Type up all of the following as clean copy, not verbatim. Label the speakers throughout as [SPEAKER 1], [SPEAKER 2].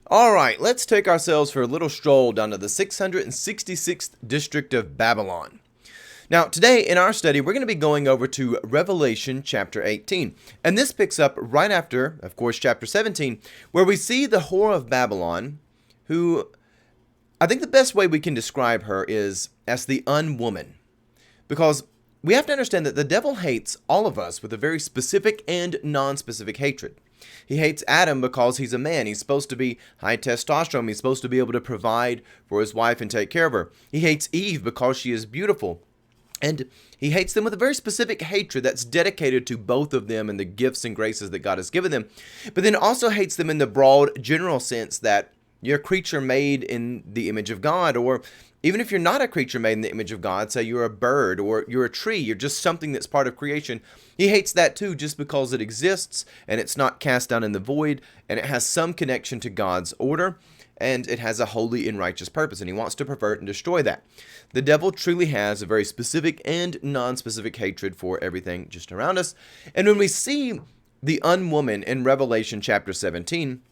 [SPEAKER 1] All right, let's take ourselves for a little stroll down to the 666th district of Babylon. Now, today in our study, we're going to be going over to Revelation chapter 18. And this picks up right after, of course, chapter 17, where we see the whore of Babylon, who I think the best way we can describe her is as the unwoman. Because we have to understand that the devil hates all of us with a very specific and non-specific hatred. He hates Adam because he's a man. He's supposed to be high testosterone. He's supposed to be able to provide for his wife and take care of her. He hates Eve because she is beautiful. And he hates them with a very specific hatred that's dedicated to both of them and the gifts and graces that God has given them. But then also hates them in the broad, general sense that you're a creature made in the image of God, or even if you're not a creature made in the image of God, say you're a bird or you're a tree, you're just something that's part of creation. He hates that too just because it exists and it's not cast down in the void and it has some connection to God's order and it has a holy and righteous purpose, and he wants to pervert and destroy that. The devil truly has a very specific and non-specific hatred for everything just around us. And when we see the unwoman in Revelation chapter 17,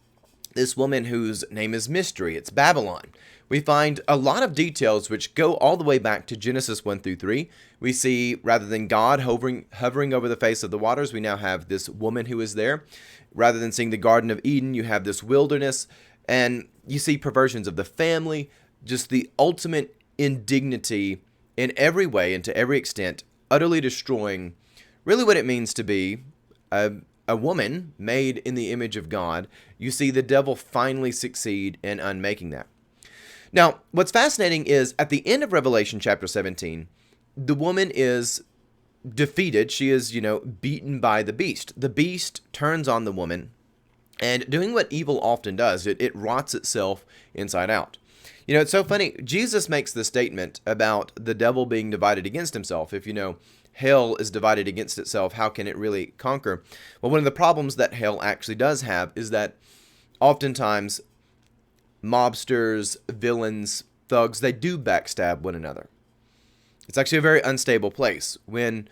[SPEAKER 1] this woman whose name is Mystery, it's Babylon, we find a lot of details which go all the way back to Genesis 1 through 3. We see, rather than God hovering over the face of the waters, we now have this woman who is there. Rather than seeing the Garden of Eden, you have this wilderness. And you see perversions of the family, just the ultimate indignity in every way and to every extent, utterly destroying really what it means to be a woman made in the image of God. You see the devil finally succeed in unmaking that. Now, what's fascinating is at the end of Revelation chapter 17, the woman is defeated. She is, beaten by the beast. The beast turns on the woman. And doing what evil often does, it rots itself inside out. It's so funny. Jesus makes the statement about the devil being divided against himself. If hell is divided against itself, how can it really conquer? Well, one of the problems that hell actually does have is that oftentimes mobsters, villains, thugs, they do backstab one another. It's actually a very unstable place. When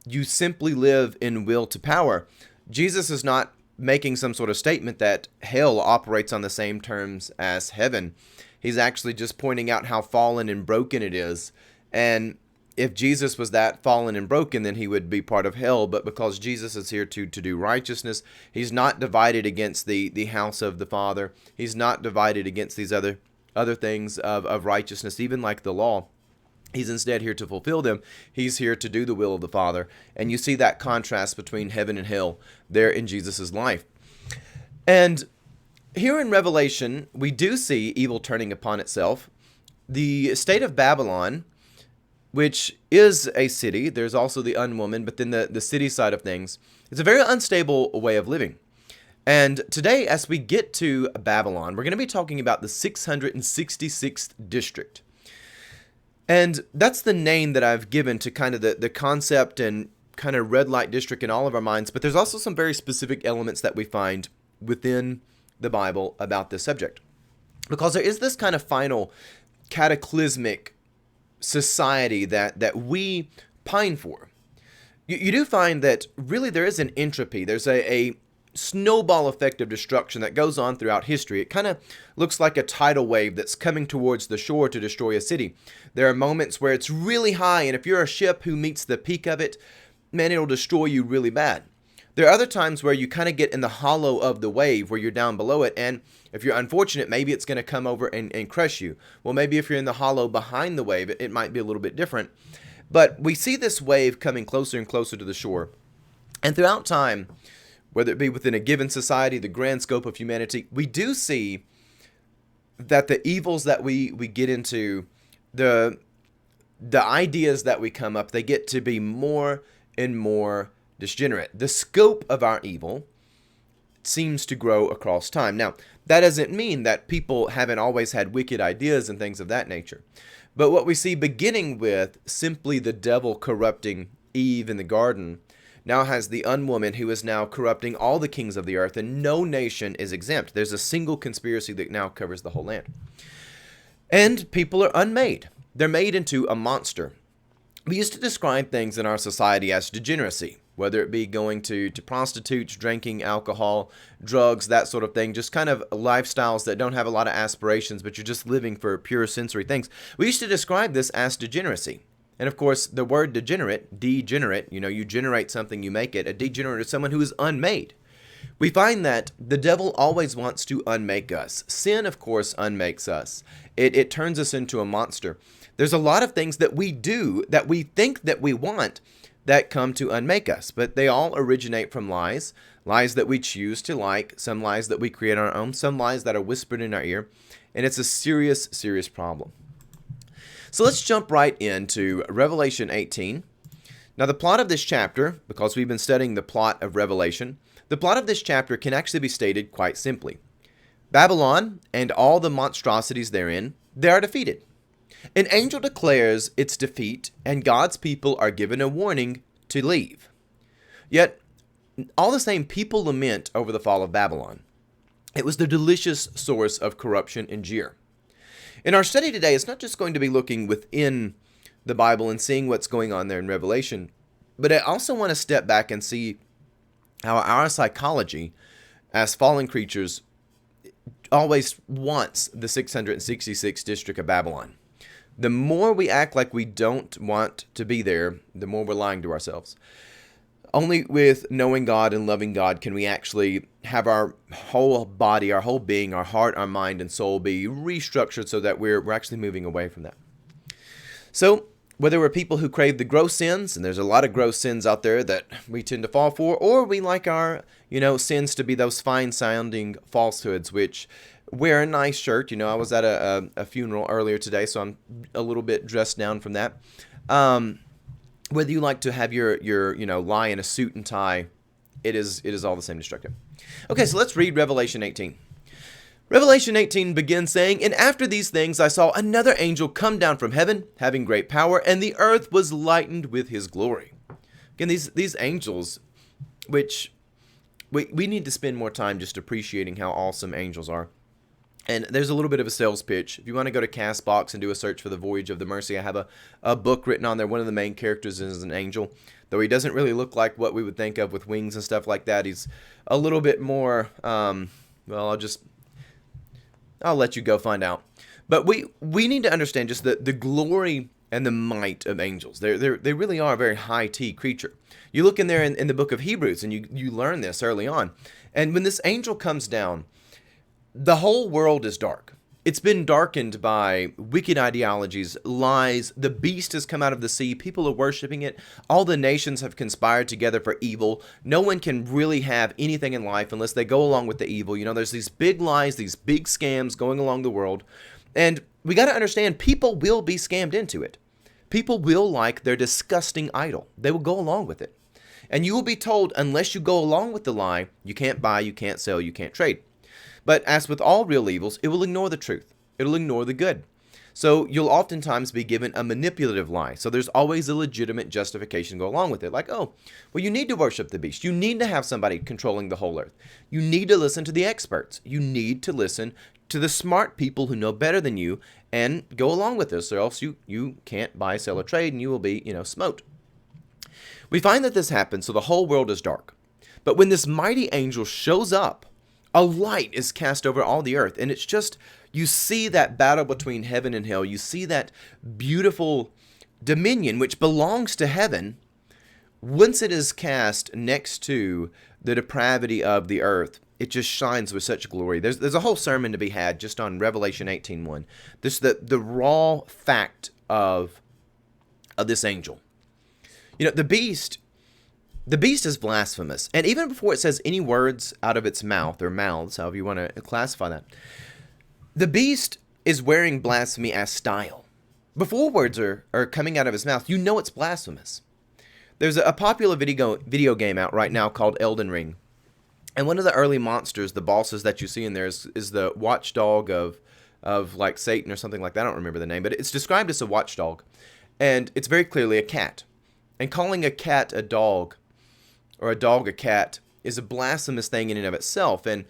[SPEAKER 1] you simply live in will to power, Jesus is not making some sort of statement that hell operates on the same terms as heaven. He's actually just pointing out how fallen and broken it is. And if Jesus was that fallen and broken, then he would be part of hell. But because Jesus is here to do righteousness, he's not divided against the house of the Father. He's not divided against these other things of righteousness, even like the law. He's instead here to fulfill them. He's here to do the will of the Father. And you see that contrast between heaven and hell there in Jesus' life. And here in Revelation, we do see evil turning upon itself. The state of Babylon, which is a city, there's also the unwoman, but then the city side of things, it's a very unstable way of living. And today, as we get to Babylon, we're going to be talking about the 666th district. And that's the name that I've given to kind of the concept and kind of red light district in all of our minds. But there's also some very specific elements that we find within the Bible about this subject. Because there is this kind of final cataclysmic society that we pine for. You do find that really there is an entropy. There's a snowball effect of destruction that goes on throughout history. It kind of looks like a tidal wave that's coming towards the shore to destroy a city. There are moments where it's really high, and if you're a ship who meets the peak of it, man, it'll destroy you really bad. There are other times where you kind of get in the hollow of the wave where you're down below it, and if you're unfortunate, maybe it's going to come over and crush you. Well, maybe if you're in the hollow behind the wave, it might be a little bit different. But we see this wave coming closer and closer to the shore. And throughout time, whether it be within a given society, the grand scope of humanity, we do see that the evils that we get into, the ideas that we come up, they get to be more and more degenerate. The scope of our evil seems to grow across time. Now, that doesn't mean that people haven't always had wicked ideas and things of that nature. But what we see beginning with simply the devil corrupting Eve in the garden now has the unwoman who is now corrupting all the kings of the earth, and no nation is exempt. There's a single conspiracy that now covers the whole land. And people are unmade. They're made into a monster. We used to describe things in our society as degeneracy. whether it be going to prostitutes, drinking alcohol, drugs, that sort of thing, just kind of lifestyles that don't have a lot of aspirations, but you're just living for pure sensory things. We used to describe this as degeneracy. And of course, the word degenerate, you generate something, you make it. A degenerate is someone who is unmade. We find that the devil always wants to unmake us. Sin, of course, unmakes us. It turns us into a monster. There's a lot of things that we do that we think that we want that come to unmake us, but they all originate from lies that we choose to like, some lies that we create on our own, some lies that are whispered in our ear, and it's a serious, serious problem. So let's jump right into Revelation 18. Now, the plot of this chapter, because we've been studying the plot of Revelation, the plot of this chapter can actually be stated quite simply. Babylon and all the monstrosities therein, they are defeated. An angel declares its defeat, and God's people are given a warning to leave. Yet, all the same, people lament over the fall of Babylon. It was the delicious source of corruption and jeer. In our study today, it's not just going to be looking within the Bible and seeing what's going on there in Revelation, but I also want to step back and see how our psychology as fallen creatures always wants the 666th district of Babylon. The more we act like we don't want to be there, the more we're lying to ourselves. Only with knowing God and loving God can we actually have our whole body, our whole being, our heart, our mind, and soul be restructured so that we're actually moving away from that. So, whether we're people who crave the gross sins, and there's a lot of gross sins out there that we tend to fall for, or we like our, sins to be those fine-sounding falsehoods, which wear a nice shirt. I was at a funeral earlier today, so I'm a little bit dressed down from that. Whether you like to have your lie in a suit and tie, it is all the same destructive. Okay, so let's read Revelation 18. Revelation 18 begins saying, "And after these things I saw another angel come down from heaven, having great power, and the earth was lightened with his glory." Again, these angels, which we need to spend more time just appreciating how awesome angels are. And there's a little bit of a sales pitch. If you want to go to CastBox and do a search for The Voyage of the Mercy, I have a book written on there. One of the main characters is an angel, though he doesn't really look like what we would think of with wings and stuff like that. He's a little bit more, I'll let you go find out. But we need to understand just the glory and the might of angels. They really are a very high-T creature. You look in there in the book of Hebrews, and you learn this early on. And when this angel comes down, the whole world is dark. It's been darkened by wicked ideologies, lies. The beast has come out of the sea. People are worshiping it. All the nations have conspired together for evil. No one can really have anything in life unless they go along with the evil. There's these big lies, these big scams going along the world. And we got to understand, people will be scammed into it. People will like their disgusting idol. They will go along with it. And you will be told, unless you go along with the lie, you can't buy, you can't sell, you can't trade. But as with all real evils, it will ignore the truth. It'll ignore the good. So you'll oftentimes be given a manipulative lie. So there's always a legitimate justification to go along with it. Like, oh, well, you need to worship the beast. You need to have somebody controlling the whole earth. You need to listen to the experts. You need to listen to the smart people who know better than you and go along with this, or else you can't buy, sell, or trade, and you will be, smote. We find that this happens, so the whole world is dark. But when this mighty angel shows up, a light is cast over all the earth, and it's just, you see that battle between heaven and hell. You see that beautiful dominion which belongs to heaven. Once it is cast next to the depravity of the earth, it just shines with such glory. There's a whole sermon to be had just on Revelation 18:1. This the raw fact of this angel. The beast is blasphemous. And even before it says any words out of its mouth, or mouths, however you want to classify that, the beast is wearing blasphemy as style. Before words are coming out of his mouth, it's blasphemous. There's a popular video game out right now called Elden Ring. And one of the early monsters, the bosses that you see in there, is the watchdog of like Satan or something like that. I don't remember the name, but it's described as a watchdog. And it's very clearly a cat. And calling a cat a dog, or a dog a cat, is a blasphemous thing in and of itself. And,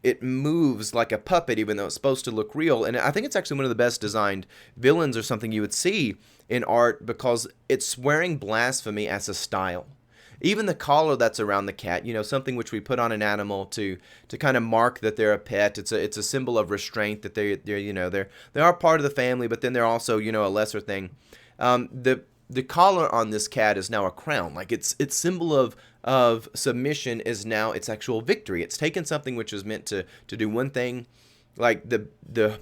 [SPEAKER 1] it moves like a puppet, even though it's supposed to look real. And I think it's actually one of the best designed villains or something you would see in art, because it's wearing blasphemy as a style. Even the collar that's around the cat, something which we put on an animal to kind of mark that they're a pet. It's a symbol of restraint, that they are part of the family, but then they're also, a lesser thing. The collar on this cat is now a crown. Like its symbol of submission is now its actual victory. It's taken something which was meant to do one thing, like the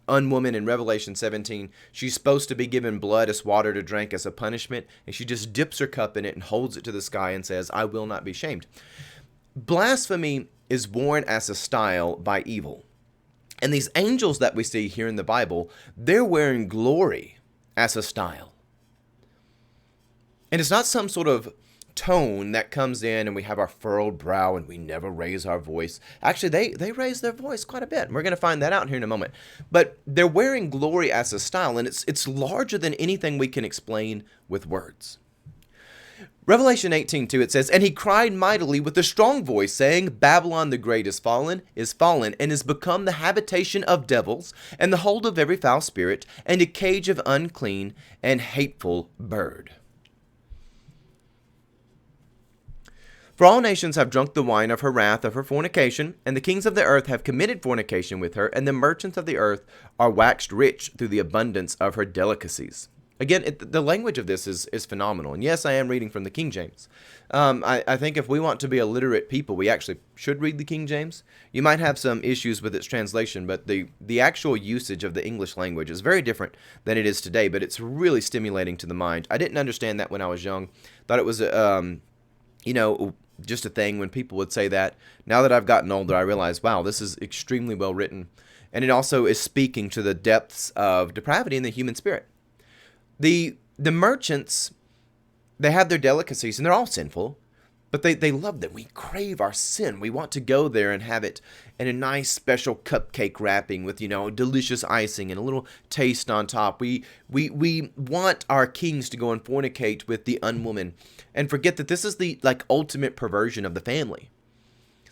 [SPEAKER 1] unwoman in Revelation 17. She's supposed to be given blood as water to drink as a punishment, and she just dips her cup in it and holds it to the sky and says, "I will not be shamed." Blasphemy is born as a style by evil. And these angels that we see here in the Bible, they're wearing glory as a style. And it's not some sort of tone that comes in and we have our furrowed brow and we never raise our voice. Actually, they raise their voice quite a bit. We're going to find that out here in a moment. But they're wearing glory as a style, and it's larger than anything we can explain with words. Revelation 18:2, it says, "And he cried mightily with a strong voice, saying, Babylon the great is fallen, and is become the habitation of devils, and the hold of every foul spirit, and a cage of unclean and hateful bird. For all nations have drunk the wine of her wrath, of her fornication, and the kings of the earth have committed fornication with her, and the merchants of the earth are waxed rich through the abundance of her delicacies." Again, the language of this is phenomenal. And yes, I am reading from the King James. I think if we want to be a literate people, we actually should read the King James. You might have some issues with its translation, but the actual usage of the English language is very different than it is today, but it's really stimulating to the mind. I didn't understand that when I was young. Thought it was, just a thing when people would say that. Now that I've gotten older, I realize, wow, this is extremely well written. And it also is speaking to the depths of depravity in the human spirit. The merchants, they have their delicacies, and they're all sinful, but they love them. We crave our sin. We want to go there and have it in a nice special cupcake wrapping with, delicious icing and a little taste on top. We want our kings to go and fornicate with the unwoman and forget that this is the ultimate perversion of the family.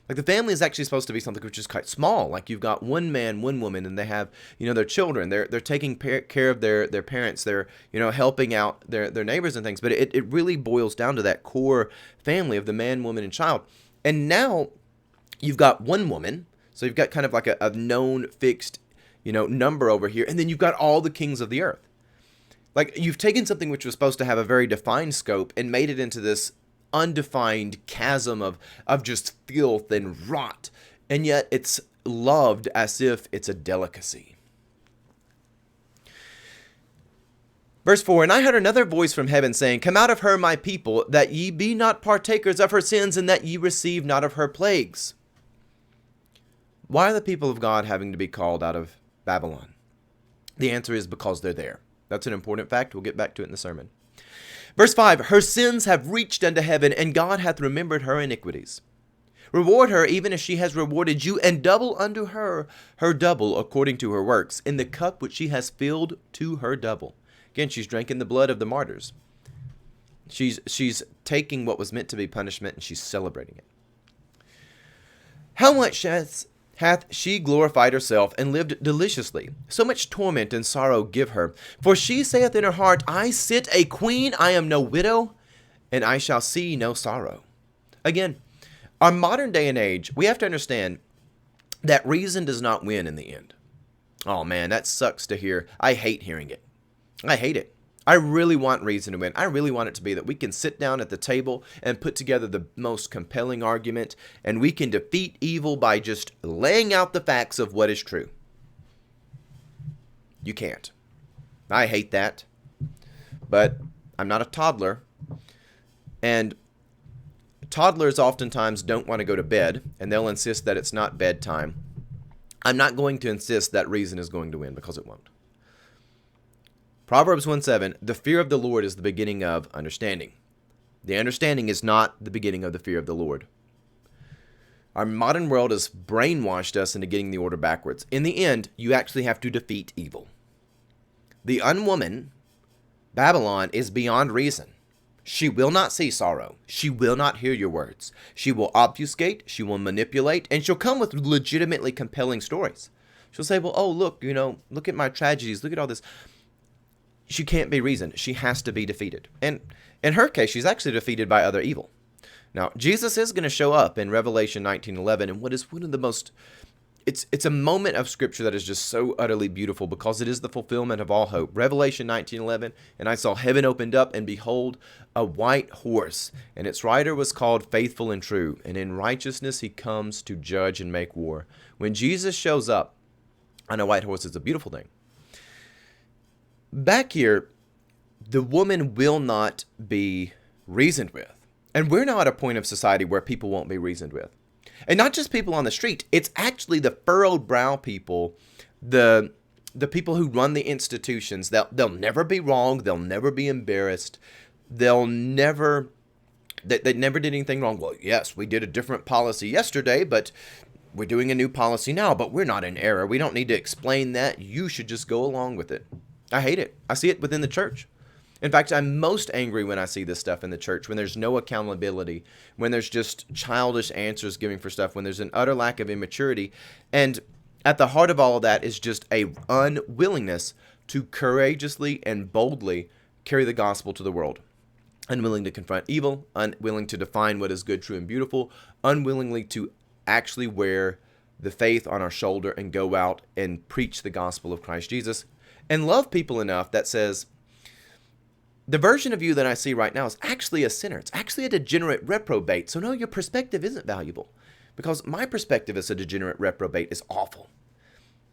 [SPEAKER 1] Like, the family is actually supposed to be something which is quite small. Like, you've got one man, one woman, and they have, their children. They're taking care of their parents. They're, helping out their neighbors and things. But it really boils down to that core family of the man, woman, and child. And now you've got one woman. So you've got kind of like a known fixed, number over here. And then you've got all the kings of the earth. Like, you've taken something which was supposed to have a very defined scope and made it into this undefined chasm of just filth and rot, and yet it's loved as if it's a delicacy. Verse 4, "And I heard another voice from heaven saying, Come out of her, my people, that ye be not partakers of her sins, and that ye receive not of her plagues." Why are the people of God having to be called out of Babylon? The answer is because they're there. That's an important fact. We'll get back to it in the sermon. Verse 5, "Her sins have reached unto heaven, and God hath remembered her iniquities. Reward her even as she has rewarded you, and double unto her her double according to her works, in the cup which she has filled to her double." Again, she's drinking the blood of the martyrs. She's taking what was meant to be punishment, and she's celebrating it. "How much hath she glorified herself, and lived deliciously? So much torment and sorrow give her. For she saith in her heart, I sit a queen, I am no widow, and I shall see no sorrow." Again, our modern day and age, we have to understand that reason does not win in the end. Oh man, that sucks to hear. I hate hearing it. I hate it. I really want reason to win. I really want it to be that we can sit down at the table and put together the most compelling argument, and we can defeat evil by just laying out the facts of what is true. You can't. I hate that. But I'm not a toddler, and toddlers oftentimes don't want to go to bed, and they'll insist that it's not bedtime. I'm not going to insist that reason is going to win, because it won't. Proverbs 1:7, "The fear of the Lord is the beginning of understanding." The understanding is not the beginning of the fear of the Lord. Our modern world has brainwashed us into getting the order backwards. In the end, you actually have to defeat evil. The unwoman, Babylon, is beyond reason. She will not see sorrow. She will not hear your words. She will obfuscate, she will manipulate, and she'll come with legitimately compelling stories. She'll say, well, oh, look, look at my tragedies, look at all this. She can't be reasoned. She has to be defeated. And in her case, she's actually defeated by other evil. Now, Jesus is going to show up in Revelation 19:11, and what is one of the most it's a moment of scripture that is just so utterly beautiful because it is the fulfillment of all hope. Revelation 19:11, and I saw heaven opened up, and behold, a white horse, and its rider was called Faithful and True, and in righteousness he comes to judge and make war. When Jesus shows up on a white horse, it's a beautiful thing. Back here, the woman will not be reasoned with. And we're now at a point of society where people won't be reasoned with. And not just people on the street, it's actually the furrowed brow people, the people who run the institutions. They'll never be wrong, they'll never be embarrassed, they never did anything wrong. Well, yes, we did a different policy yesterday, but we're doing a new policy now, but we're not in error. We don't need to explain that. You should just go along with it. I hate it. I see it within the church. In fact, I'm most angry when I see this stuff in the church, when there's no accountability, when there's just childish answers giving for stuff, when there's an utter lack of immaturity. And at the heart of all of that is just a unwillingness to courageously and boldly carry the gospel to the world. Unwilling to confront evil, unwilling to define what is good, true, and beautiful, unwillingly to actually wear the faith on our shoulder and go out and preach the gospel of Christ Jesus, and love people enough that says, the version of you that I see right now is actually a sinner. It's actually a degenerate reprobate. So no, your perspective isn't valuable, because my perspective as a degenerate reprobate is awful.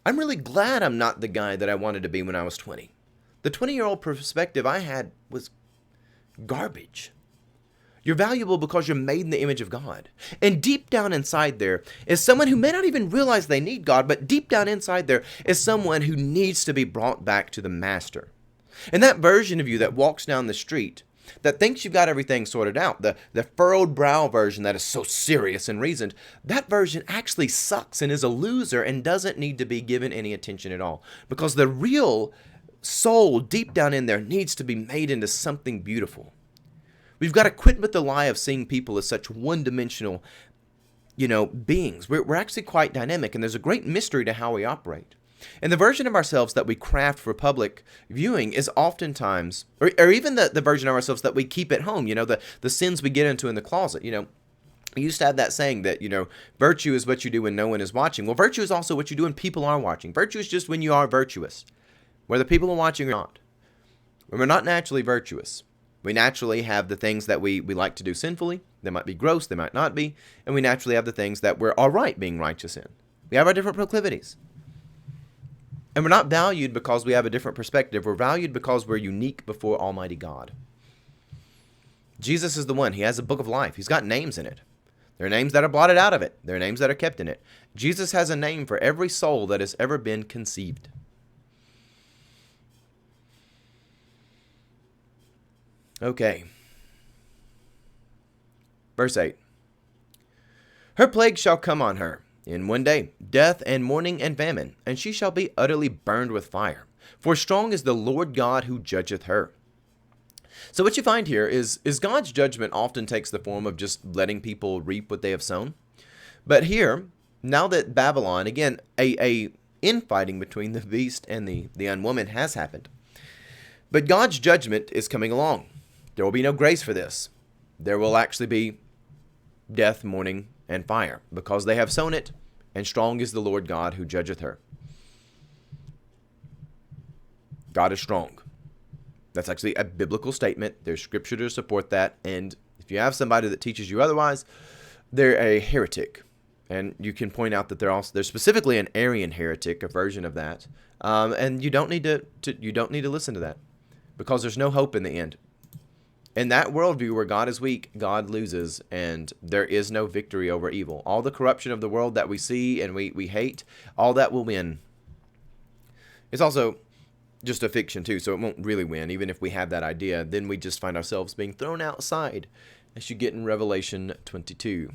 [SPEAKER 1] I'm really glad I'm not the guy that I wanted to be when I was 20. The 20-year-old perspective I had was garbage. You're valuable because you're made in the image of God. And deep down inside there is someone who may not even realize they need God, but deep down inside there is someone who needs to be brought back to the master. And that version of you that walks down the street, that thinks you've got everything sorted out, the furrowed brow version that is so serious and reasoned, that version actually sucks and is a loser and doesn't need to be given any attention at all. Because the real soul deep down in there needs to be made into something beautiful. We've got to quit with the lie of seeing people as such one-dimensional, beings. We're actually quite dynamic, and there's a great mystery to how we operate. And the version of ourselves that we craft for public viewing is oftentimes, or even the version of ourselves that we keep at home, the sins we get into in the closet. We used to have that saying that, virtue is what you do when no one is watching. Well, virtue is also what you do when people are watching. Virtue is just when you are virtuous, whether people are watching or not. When we're not naturally virtuous, we naturally have the things that we like to do sinfully. They might be gross, they might not be. And we naturally have the things that we're all right being righteous in. We have our different proclivities. And we're not valued because we have a different perspective. We're valued because we're unique before Almighty God. Jesus is the one. He has a book of life. He's got names in it. There are names that are blotted out of it. There are names that are kept in it. Jesus has a name for every soul that has ever been conceived. Okay. Verse 8. Her plague shall come on her in one day, death and mourning and famine, and she shall be utterly burned with fire. For strong is the Lord God who judgeth her. So what you find here is God's judgment often takes the form of just letting people reap what they have sown. But here, now that Babylon, again, a infighting between the beast and the unwoman has happened. But God's judgment is coming along. There will be no grace for this. There will actually be death, mourning, and fire, because they have sown it, and strong is the Lord God who judgeth her. God is strong. That's actually a biblical statement. There's scripture to support that, and if you have somebody that teaches you otherwise, they're a heretic. And you can point out that they're specifically an Arian heretic, a version of that, and you don't need to listen to that, because there's no hope in the end. In that worldview where God is weak, God loses, and there is no victory over evil. All the corruption of the world that we see and we hate, all that will win. It's also just a fiction too, so it won't really win. Even if we have that idea, then we just find ourselves being thrown outside, as you get in Revelation 22.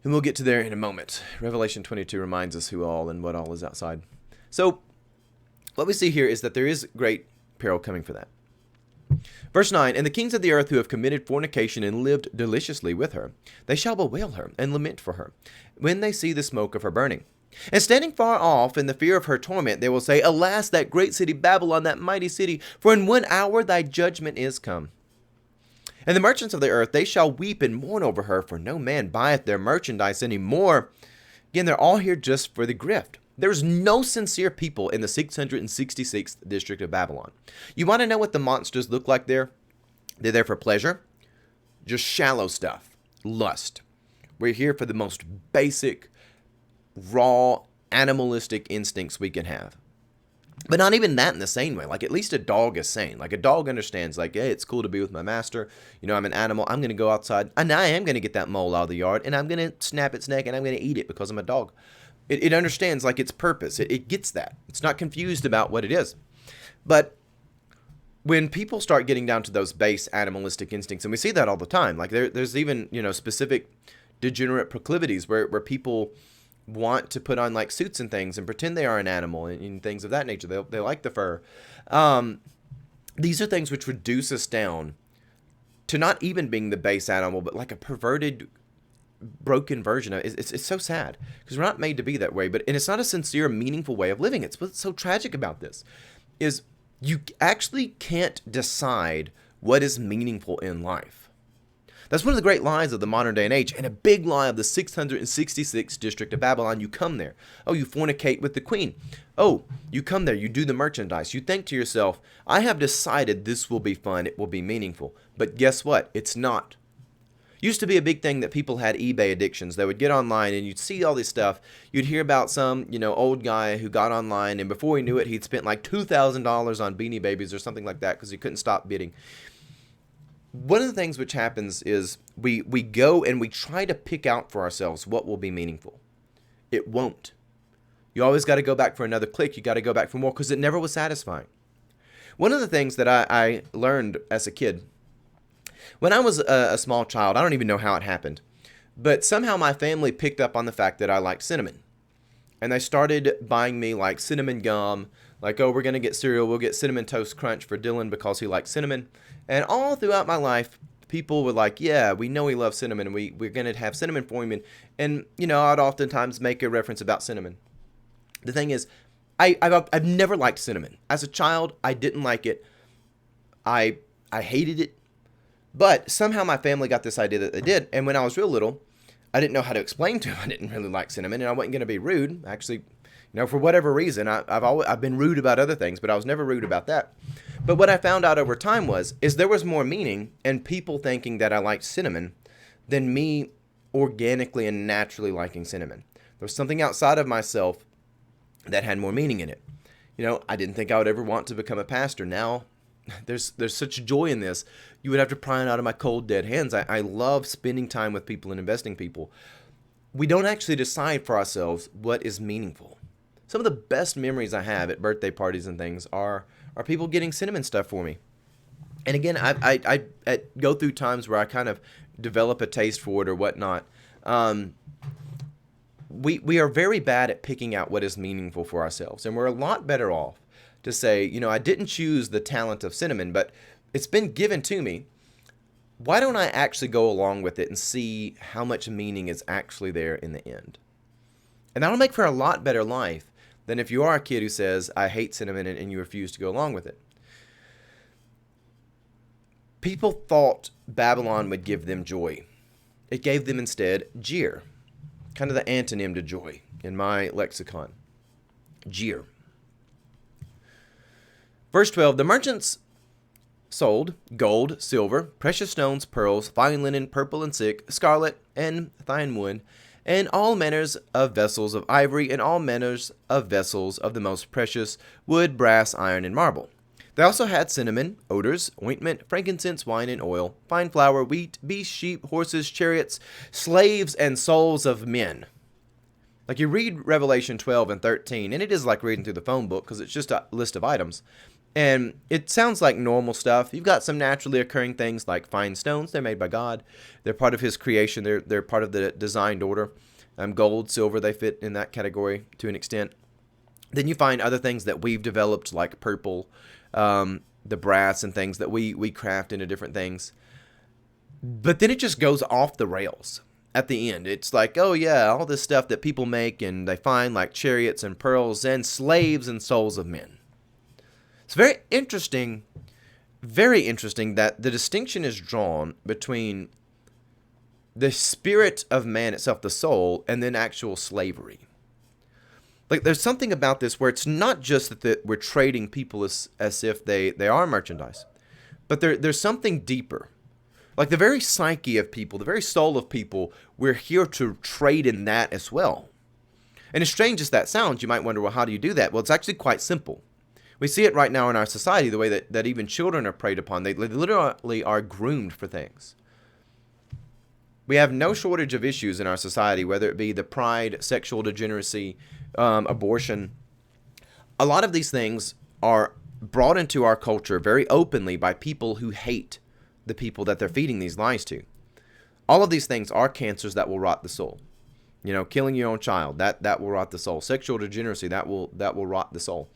[SPEAKER 1] And we'll get to there in a moment. Revelation 22 reminds us who all and what all is outside. So what we see here is that there is great peril coming for that. Verse 9, and the kings of the earth who have committed fornication and lived deliciously with her, they shall bewail her and lament for her, when they see the smoke of her burning. And standing far off in the fear of her torment, they will say, Alas, that great city Babylon, that mighty city, for in 1 hour thy judgment is come. And the merchants of the earth, they shall weep and mourn over her, for no man buyeth their merchandise any more. Again, they're all here just for the grift. There's no sincere people in the 666th district of Babylon. You want to know what the monsters look like there? They're there for pleasure, just shallow stuff, lust. We're here for the most basic, raw, animalistic instincts we can have. But not even that in the sane way. Like, at least a dog is sane. Like, a dog understands, like, hey, it's cool to be with my master. You know, I'm an animal. I'm going to go outside, and I am going to get that mole out of the yard, and I'm going to snap its neck, and I'm going to eat it because I'm a dog. It understands, like, its purpose. It gets that. It's not confused about what it is. But when people start getting down to those base animalistic instincts, and we see that all the time, like, there's even, you know, specific degenerate proclivities where people want to put on like suits and things and pretend they are an animal and things of that nature. They like the fur. These are things which reduce us down to not even being the base animal, but like a perverted, broken version of it. It's so sad because we're not made to be that way. And it's not a sincere, meaningful way of living. It's what's so tragic about this is you actually can't decide what is meaningful in life. That's one of the great lies of the modern day and age, and a big lie of the 666th district of Babylon. You come there. Oh, you fornicate with the queen. Oh, you come there. You do the merchandise. You think to yourself, I have decided this will be fun. It will be meaningful. But guess what? It's not. Used to be a big thing that people had eBay addictions. They would get online and you'd see all this stuff. You'd hear about some, you know, old guy who got online and before he knew it, he'd spent like $2,000 on Beanie Babies or something like that because he couldn't stop bidding. One of the things which happens is we go and we try to pick out for ourselves what will be meaningful. It won't. You always got to go back for another click. You got to go back for more because it never was satisfying. One of the things that I learned as a kid, when I was a small child, I don't even know how it happened, but somehow my family picked up on the fact that I liked cinnamon. And they started buying me like cinnamon gum, like, oh, we're going to get cereal. We'll get Cinnamon Toast Crunch for Dylan because he likes cinnamon. And all throughout my life, people were like, yeah, we know he loves cinnamon, and we're going to have cinnamon for him. And, you know, I'd oftentimes make a reference about cinnamon. The thing is, I've never liked cinnamon. As a child, I didn't like it. I hated it. But somehow my family got this idea that they did. And when I was real little, I didn't know how to explain to them I didn't really like cinnamon, and I wasn't going to be rude. Actually, you know, for whatever reason, I've been rude about other things, but I was never rude about that. But what I found out over time is there was more meaning in people thinking that I liked cinnamon than me organically and naturally liking cinnamon. There was something outside of myself that had more meaning in it. You know, I didn't think I would ever want to become a pastor. Now, there's such joy in this. You would have to pry it out of my cold, dead hands. I love spending time with people and investing people. We don't actually decide for ourselves what is meaningful. Some of the best memories I have at birthday parties and things are people getting cinnamon stuff for me. And again, I go through times where I kind of develop a taste for it or whatnot. We are very bad at picking out what is meaningful for ourselves. And we're a lot better off to say, you know, I didn't choose the talent of cinnamon, but it's been given to me. Why don't I actually go along with it and see how much meaning is actually there in the end? And that'll make for a lot better life than if you are a kid who says, I hate cinnamon, and you refuse to go along with it. People thought Babylon would give them joy. It gave them instead jeer, kind of the antonym to joy in my lexicon. Jeer. Verse 12, the merchants sold gold, silver, precious stones, pearls, fine linen, purple and silk, scarlet, and fine wood, and all manners of vessels of ivory, and all manners of vessels of the most precious wood, brass, iron, and marble. They also had cinnamon, odors, ointment, frankincense, wine, and oil, fine flour, wheat, beasts, sheep, horses, chariots, slaves, and souls of men. Like, you read Revelation 12 and 13, and it is like reading through the phone book because it's just a list of items. And it sounds like normal stuff. You've got some naturally occurring things like fine stones. They're made by God. They're part of His creation. They're part of the designed order. Gold, silver, they fit in that category to an extent. Then you find other things that we've developed like purple, the brass and things that we craft into different things. But then it just goes off the rails at the end. It's like, oh yeah, all this stuff that people make and they find like chariots and pearls and slaves and souls of men. It's very interesting very interesting that the distinction is drawn between the spirit of man itself, the soul, and then actual slavery. Like, there's something about this where it's not just that we're trading people as if they are merchandise, but there's something deeper. Like the very psyche of people, the very soul of people, we're here to trade in that as well. And as strange as that sounds, you might wonder, well, how do you do that? Well, it's actually quite simple. We see it right now in our society, the way that even children are preyed upon. They literally are groomed for things. We have no shortage of issues in our society, whether it be the pride, sexual degeneracy, abortion. A lot of these things are brought into our culture very openly by people who hate the people that they're feeding these lies to. All of these things are cancers that will rot the soul. You know, killing your own child, that will rot the soul. Sexual degeneracy, that will rot the soul.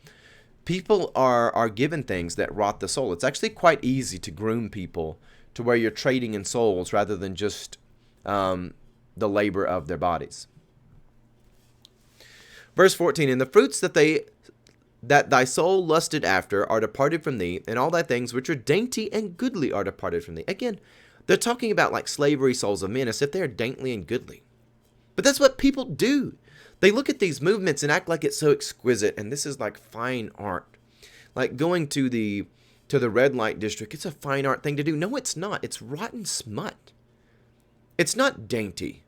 [SPEAKER 1] People are given things that rot the soul. It's actually quite easy to groom people to where you're trading in souls rather than just the labor of their bodies. Verse 14, and the fruits that thy soul lusted after are departed from thee, and all thy things which are dainty and goodly are departed from thee. Again, they're talking about like slavery souls of men as if they are dainty and goodly. But that's what people do. They look at these movements and act like it's so exquisite, and this is like fine art. Like going to the red light district, it's a fine art thing to do. No, it's not. It's rotten smut. It's not dainty.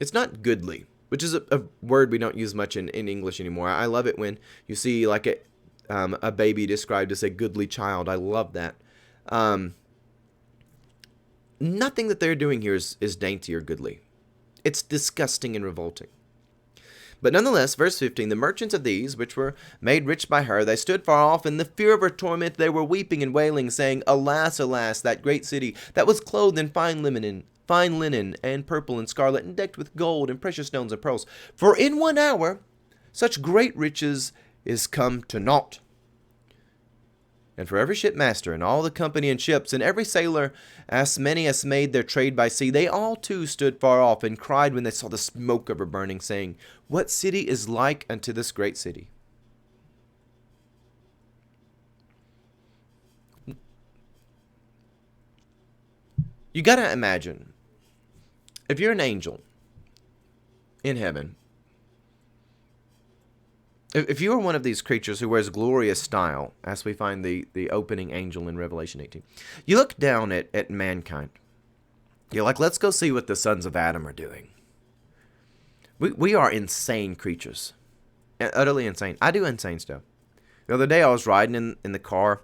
[SPEAKER 1] It's not goodly, which is a word we don't use much in English anymore. I love it when you see like a baby described as a goodly child. I love that. Nothing that they're doing here is dainty or goodly. It's disgusting and revolting. But nonetheless, verse 15, the merchants of these, which were made rich by her, they stood far off, in the fear of her torment they were weeping and wailing, saying, Alas, alas, that great city, that was clothed in fine linen, and purple and scarlet, and decked with gold and precious stones and pearls. For in 1 hour such great riches is come to naught. And for every shipmaster, and all the company and ships, and every sailor, as many as made their trade by sea, they all too stood far off, and cried when they saw the smoke of her burning, saying, What city is like unto this great city? You got to imagine, if you're an angel in heaven, if you are one of these creatures who wears glorious style, as we find the opening angel in Revelation 18, you look down at mankind. You're like, let's go see what the sons of Adam are doing. We are insane creatures. Utterly insane. I do insane stuff. The other day I was riding in the car,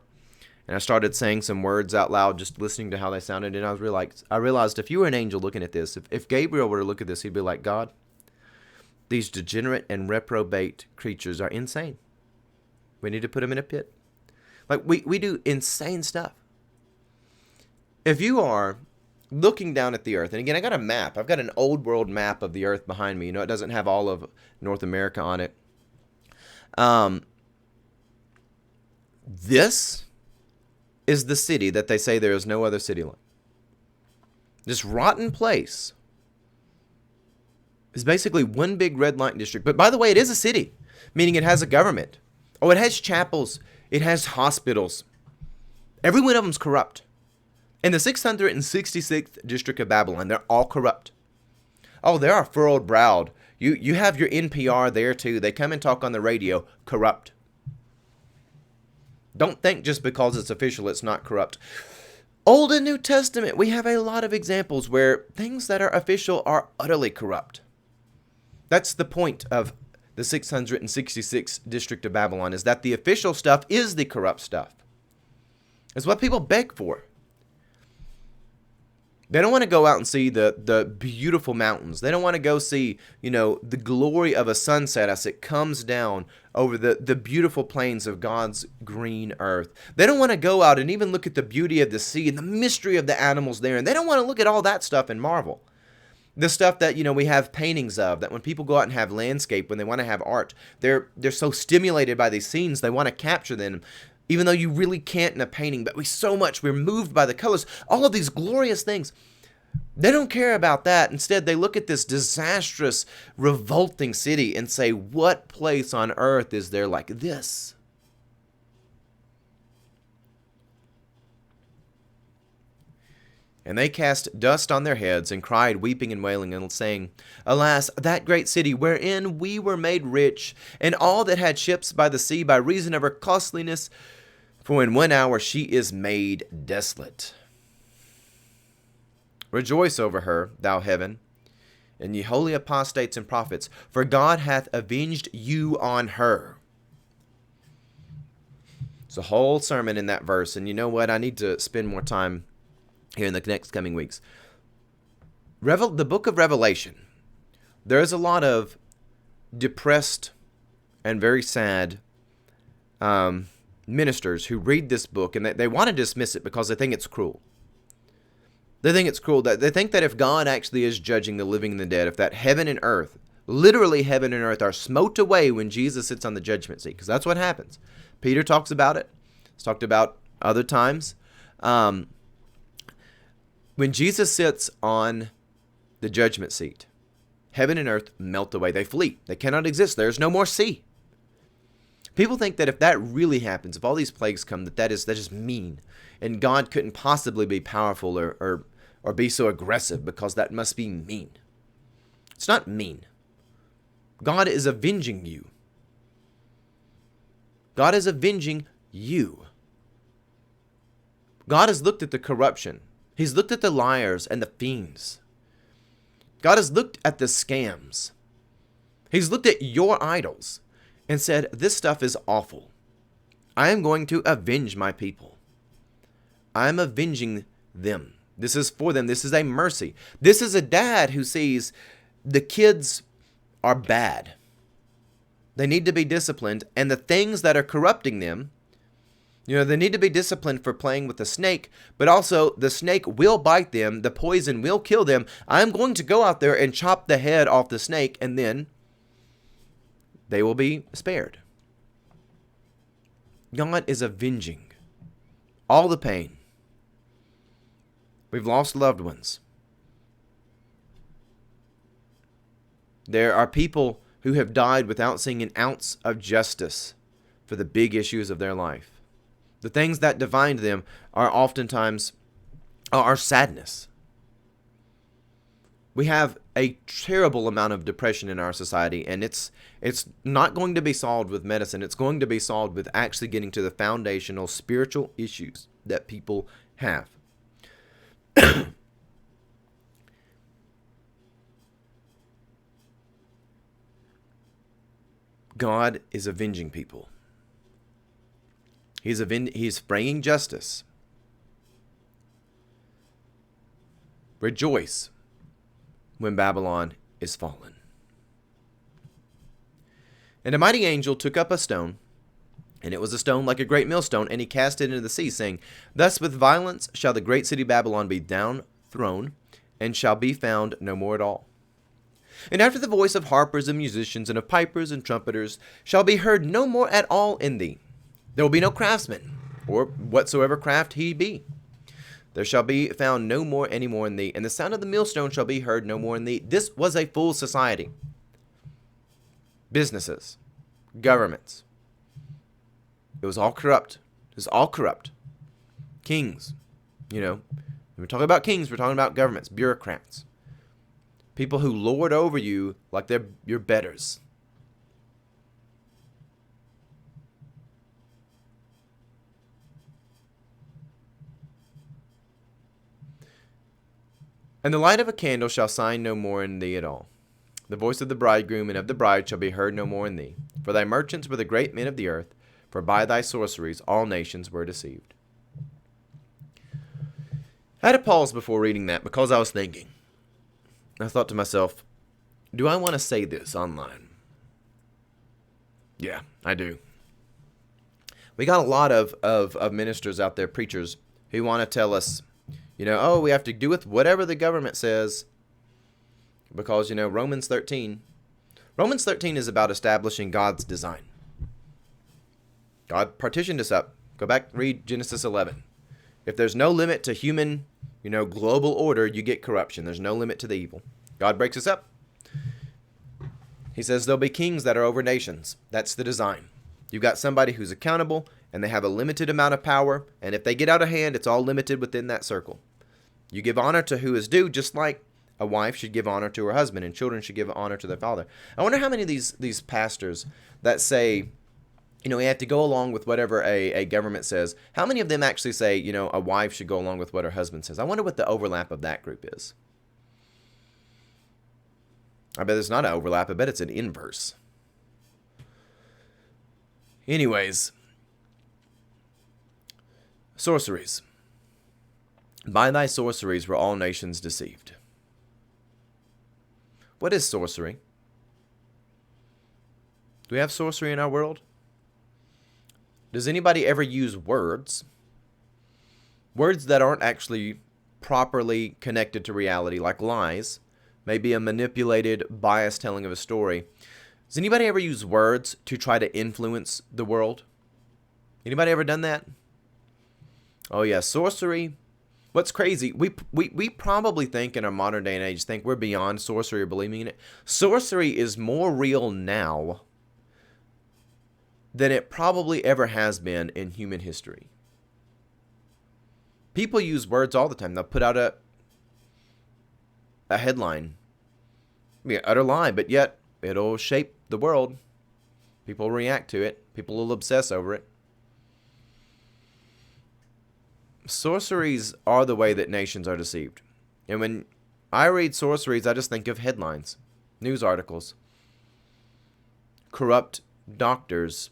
[SPEAKER 1] and I started saying some words out loud, just listening to how they sounded, and I realized if you were an angel looking at this, if Gabriel were to look at this, he'd be like, God, these degenerate and reprobate creatures are insane. We need to put them in a pit. Like, we do insane stuff. If you are looking down at the earth, and again, I got a map. I've got an old world map of the earth behind me. You know, it doesn't have all of North America on it. This is the city that they say there is no other city like. This rotten place is basically one big red light district. But by the way, it is a city, meaning it has a government. Oh, it has chapels. It has hospitals. Every one of them's corrupt. In the 666th district of Babylon, they're all corrupt. Oh, they are furrowed browed. You have your NPR there too. They come and talk on the radio. Corrupt. Don't think just because it's official it's not corrupt. Old and New Testament, we have a lot of examples where things that are official are utterly corrupt. That's the point of the 666th district of Babylon, is that the official stuff is the corrupt stuff. It's what people beg for. They don't want to go out and see the beautiful mountains. They don't want to go see, the glory of a sunset as it comes down over the beautiful plains of God's green earth. They don't want to go out and even look at the beauty of the sea and the mystery of the animals there. And they don't want to look at all that stuff and marvel. The stuff that, we have paintings of, that when people go out and have landscape, when they want to have art, they're so stimulated by these scenes, they want to capture them, even though you really can't in a painting, but we're moved by the colors, all of these glorious things. They don't care about that. Instead, they look at this disastrous, revolting city and say, what place on earth is there like this? And they cast dust on their heads, and cried, weeping and wailing, and saying, Alas, that great city, wherein we were made rich, and all that had ships by the sea, by reason of her costliness, for in 1 hour she is made desolate. Rejoice over her, thou heaven, and ye holy apostates and prophets, for God hath avenged you on her. It's a whole sermon in that verse, and you know what? I need to spend more time here in the next coming weeks. The book of Revelation, there's a lot of depressed and very sad ministers who read this book, and they want to dismiss it because they think it's cruel. They think it's cruel. They think that if God actually is judging the living and the dead, if that heaven and earth, literally heaven and earth, are smote away when Jesus sits on the judgment seat, because that's what happens. Peter talks about it. It's talked about other times. When Jesus sits on the judgment seat, heaven and earth melt away. They flee. They cannot exist. There's no more sea. People think that if that really happens, if all these plagues come, that is just mean, and God couldn't possibly be powerful or be so aggressive, because that must be mean. It's not mean. God is avenging you. God is avenging you. God has looked at the corruption. He's looked at the liars and the fiends. God has looked at the scams. He's looked at your idols and said, this stuff is awful. I am going to avenge my people. I am avenging them. This is for them. This is a mercy. This is a dad who sees the kids are bad. They need to be disciplined, and the things that are corrupting them, they need to be disciplined for playing with the snake, but also the snake will bite them. The poison will kill them. I'm going to go out there and chop the head off the snake, and then they will be spared. God is avenging all the pain. We've lost loved ones. There are people who have died without seeing an ounce of justice for the big issues of their life. The things that define them are oftentimes our sadness. We have a terrible amount of depression in our society, and it's not going to be solved with medicine. It's going to be solved with actually getting to the foundational spiritual issues that people have. God is avenging people. He's bringing justice. Rejoice when Babylon is fallen. And a mighty angel took up a stone, and it was a stone like a great millstone, and he cast it into the sea, saying, Thus with violence shall the great city Babylon be downthrown, and shall be found no more at all. And after the voice of harpers and musicians, and of pipers and trumpeters, shall be heard no more at all in thee. There will be no craftsman, or whatsoever craft he be. There shall be found no more any more in thee, and the sound of the millstone shall be heard no more in thee. This was a full society. Businesses, governments. It was all corrupt. It was all corrupt. Kings, when we're talking about kings, we're talking about governments, bureaucrats. People who lord over you like they're your betters. And the light of a candle shall shine no more in thee at all. The voice of the bridegroom and of the bride shall be heard no more in thee. For thy merchants were the great men of the earth, for by thy sorceries all nations were deceived. I had to pause before reading that because I was thinking. I thought to myself, do I want to say this online? Yeah, I do. We got a lot of ministers out there, preachers, who want to tell us, we have to do with whatever the government says because, Romans 13 is about establishing God's design. God partitioned us up. Go back, read Genesis 11. If there's no limit to human, global order, you get corruption. There's no limit to the evil. God breaks us up. He says there'll be kings that are over nations. That's the design. You've got somebody who's accountable, and they have a limited amount of power, and if they get out of hand, it's all limited within that circle. You give honor to who is due, just like a wife should give honor to her husband and children should give honor to their father. I wonder how many of these pastors that say, we have to go along with whatever a government says, how many of them actually say, a wife should go along with what her husband says? I wonder what the overlap of that group is. I bet it's not an overlap. I bet it's an inverse. Anyways, sorceries. By thy sorceries were all nations deceived. What is sorcery? Do we have sorcery in our world? Does anybody ever use words? Words that aren't actually properly connected to reality, like lies, maybe a manipulated, biased telling of a story. Does anybody ever use words to try to influence the world? Anybody ever done that? Oh yeah, sorcery. What's crazy, we probably think in our modern day and age, think we're beyond sorcery or believing in it. Sorcery is more real now than it probably ever has been in human history. People use words all the time. They'll put out a headline. Utter lie, but yet it'll shape the world. People react to it. People will obsess over it. Sorceries are the way that nations are deceived. And when I read sorceries, I just think of headlines, news articles, corrupt doctors,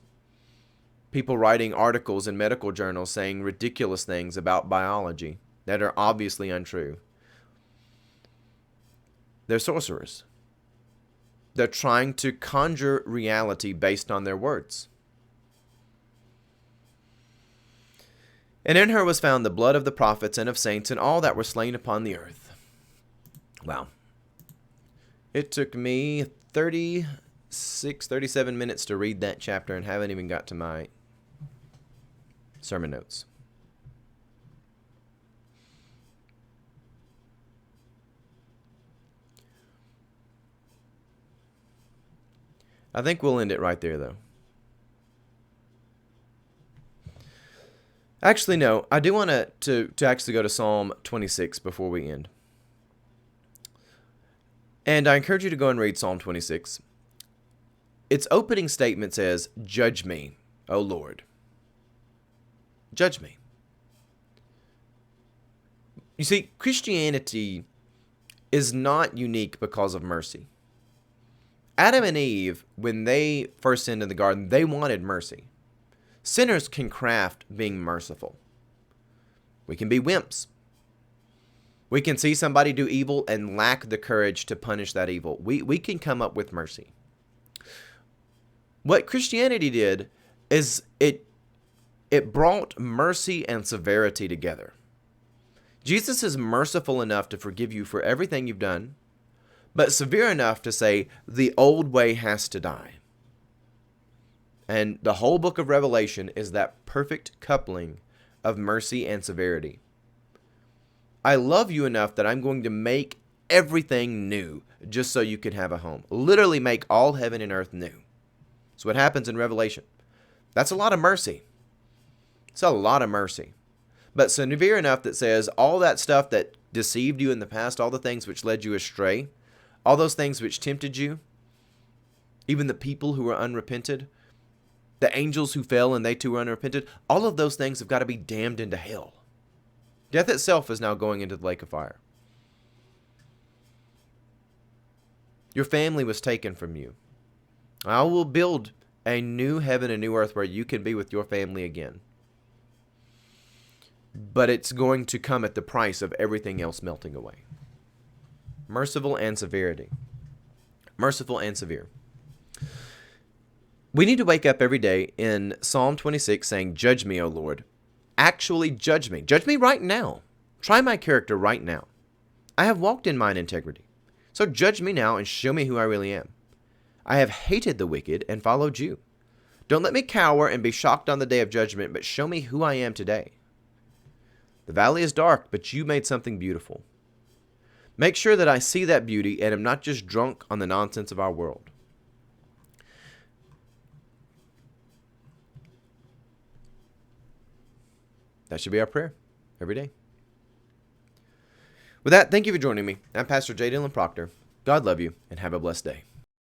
[SPEAKER 1] people writing articles in medical journals saying ridiculous things about biology that are obviously untrue. They're sorcerers. They're trying to conjure reality based on their words. And in her was found the blood of the prophets and of saints and all that were slain upon the earth. Wow. It took me 37 minutes to read that chapter and haven't even got to my sermon notes. I think we'll end it right there, though. Actually, no. I do want to actually go to Psalm 26 before we end. And I encourage you to go and read Psalm 26. Its opening statement says, "Judge me, O Lord." Judge me. You see, Christianity is not unique because of mercy. Adam and Eve, when they first sinned in the garden, they wanted mercy. Sinners can craft being merciful. We can be wimps. We can see somebody do evil and lack the courage to punish that evil. We can come up with mercy. What Christianity did is it brought mercy and severity together. Jesus is merciful enough to forgive you for everything you've done, but severe enough to say the old way has to die. And the whole book of Revelation is that perfect coupling of mercy and severity. I love you enough that I'm going to make everything new just so you can have a home. Literally make all heaven and earth new. That's what happens in Revelation. That's a lot of mercy. It's a lot of mercy. But severe enough that says all that stuff that deceived you in the past, all the things which led you astray, all those things which tempted you, even the people who were unrepented, the angels who fell and they too were unrepented, all of those things have got to be damned into hell. Death itself is now going into the lake of fire. Your family was taken from you. I will build a new heaven and new earth where you can be with your family again. But it's going to come at the price of everything else melting away. Merciful and severity. Merciful and severe. We need to wake up every day in Psalm 26 saying, "Judge me, O Lord." Actually judge me. Judge me right now. Try my character right now. I have walked in mine integrity. So judge me now and show me who I really am. I have hated the wicked and followed you. Don't let me cower and be shocked on the day of judgment, but show me who I am today. The valley is dark, but you made something beautiful. Make sure that I see that beauty and am not just drunk on the nonsense of our world. That should be our prayer every day. With that, thank you for joining me. I'm Pastor J. Dylan Proctor. God love you, and have a blessed day.